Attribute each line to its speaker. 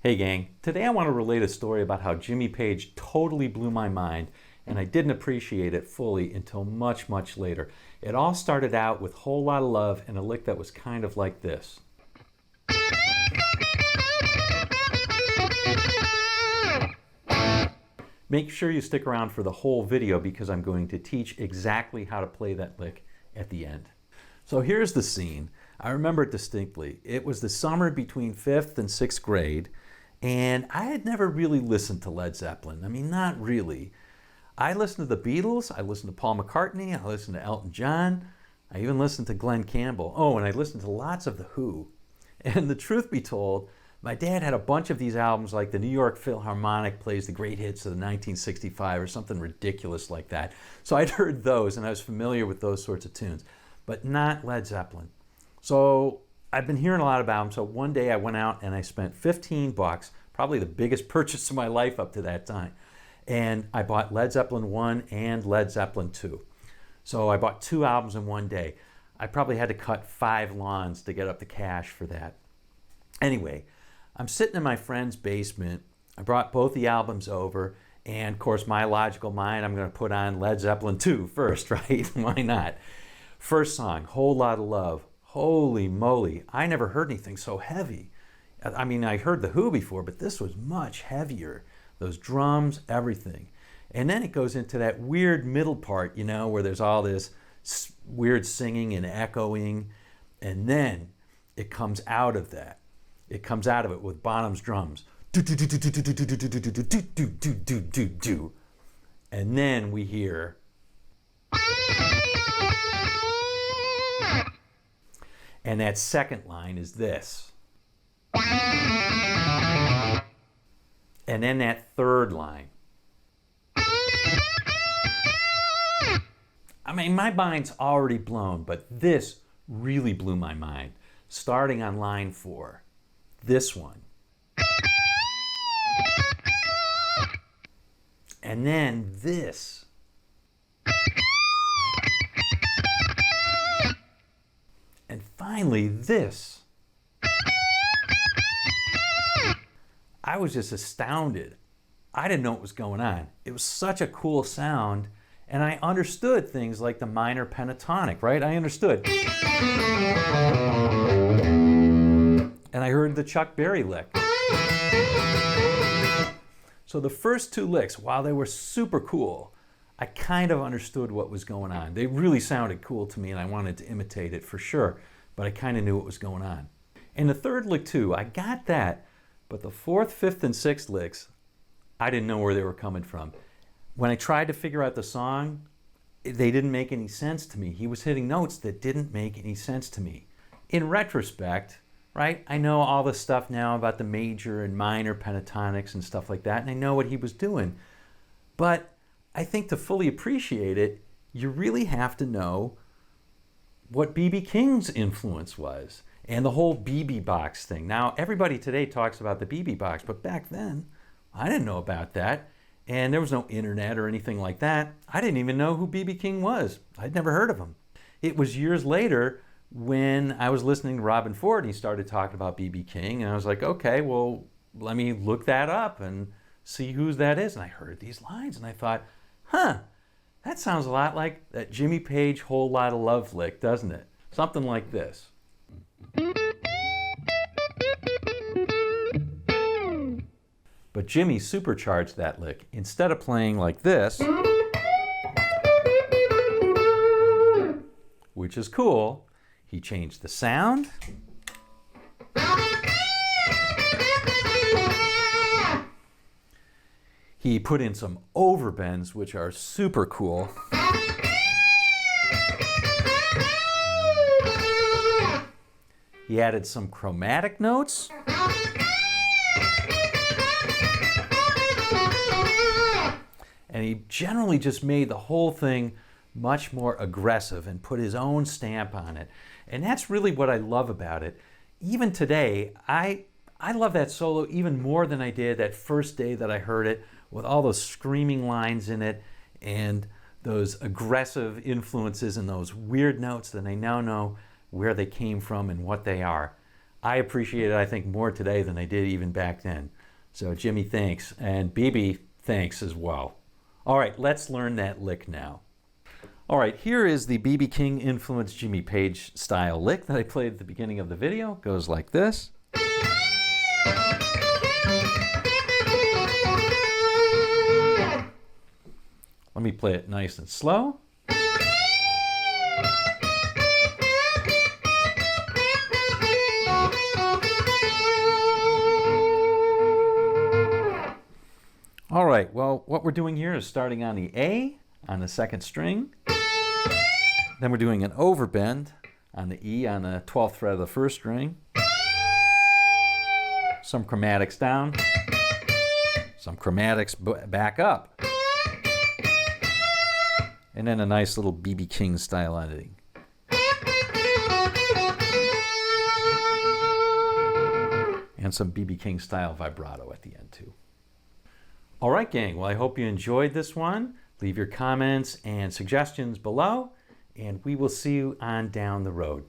Speaker 1: Hey gang, today I want to relate a story about how Jimmy Page totally blew my mind, and I didn't appreciate it fully until much, much later. It all started out with Whole Lotta Love and a lick that was kind of like this. Make sure you stick around for the whole video because I'm going to teach exactly how to play that lick at the end. So here's the scene. I remember it distinctly. It was the summer between 5th and 6th grade, and I had never really listened to Led Zeppelin. I mean, not really. I listened to the Beatles, I listened to Paul McCartney, I listened to Elton John, I even listened to Glenn Campbell. Oh, and I listened to lots of The Who. And the truth be told, my dad had a bunch of these albums like the New York Philharmonic plays the great hits of the 1965 or something ridiculous like that. So I'd heard those and I was familiar with those sorts of tunes, but not Led Zeppelin. So I've been hearing a lot about them. So one day I went out and I spent 15 bucks, probably the biggest purchase of my life up to that time. And I bought Led Zeppelin 1 and Led Zeppelin 2. So I bought 2 albums in one day. I probably had to cut 5 lawns to get up the cash for that. Anyway, I'm sitting in my friend's basement. I brought both the albums over, and of course, my logical mind, I'm going to put on Led Zeppelin 2 first, right? Why not? First song, Whole Lotta Love. Holy moly, I never heard anything so heavy. I mean, I heard The Who before, but this was much heavier. Those drums, everything. And then it goes into that weird middle part, you know, where there's all this weird singing and echoing, and then it comes out of that. It comes out of it with Bonham's drums. And then we hear. And that second line is this. And then that third line. I mean, my mind's already blown, but this really blew my mind. Starting on line 4. This one. And then this. And finally this. I was just astounded. I didn't know what was going on. It was such a cool sound, and I understood things like the minor pentatonic, right? I understood. And I heard the Chuck Berry lick. So the first 2 licks, while they were super cool, I kind of understood what was going on. They really sounded cool to me and I wanted to imitate it for sure, but I kind of knew what was going on. And the third lick too, I got that, but the 4th, 5th, and 6th licks, I didn't know where they were coming from. When I tried to figure out the song, they didn't make any sense to me. He was hitting notes that didn't make any sense to me. In retrospect, right, I know all this stuff now about the major and minor pentatonics and stuff like that, and I know what he was doing. But I think to fully appreciate it, you really have to know what B.B. King's influence was and the whole BB box thing. Now, everybody today talks about the BB box, but back then, I didn't know about that. And there was no internet or anything like that. I didn't even know who B.B. King was. I'd never heard of him. It was years later when I was listening to Robin Ford and he started talking about B.B. King, and I was like, okay, well, let me look that up and see who that is. And I heard these lines and I thought, huh, that sounds a lot like that Jimmy Page Whole Lotta Love lick, doesn't it? Something like this. But Jimmy supercharged that lick. Instead of playing like this, which is cool, he changed the sound. He put in some overbends, which are super cool. He added some chromatic notes. And he generally just made the whole thing much more aggressive and put his own stamp on it. And that's really what I love about it. Even today, I love that solo even more than I did that first day that I heard it, with all those screaming lines in it and those aggressive influences and those weird notes that I now know where they came from and what they are. I appreciate it, I think, more today than I did even back then. So Jimmy, thanks. And BB, thanks as well. All right, let's learn that lick now. All right, here is the B.B. King influenced Jimmy Page style lick that I played at the beginning of the video. It goes like this. Let me play it nice and slow. All right, well, what we're doing here is starting on the A on the second string. Then we're doing an overbend on the E on the 12th fret of the first string. Some chromatics down. Some chromatics back up. And then a nice little B.B. King style editing. And some B.B. King style vibrato at the end too. All right, gang. Well, I hope you enjoyed this one. Leave your comments and suggestions below, and we will see you on down the road.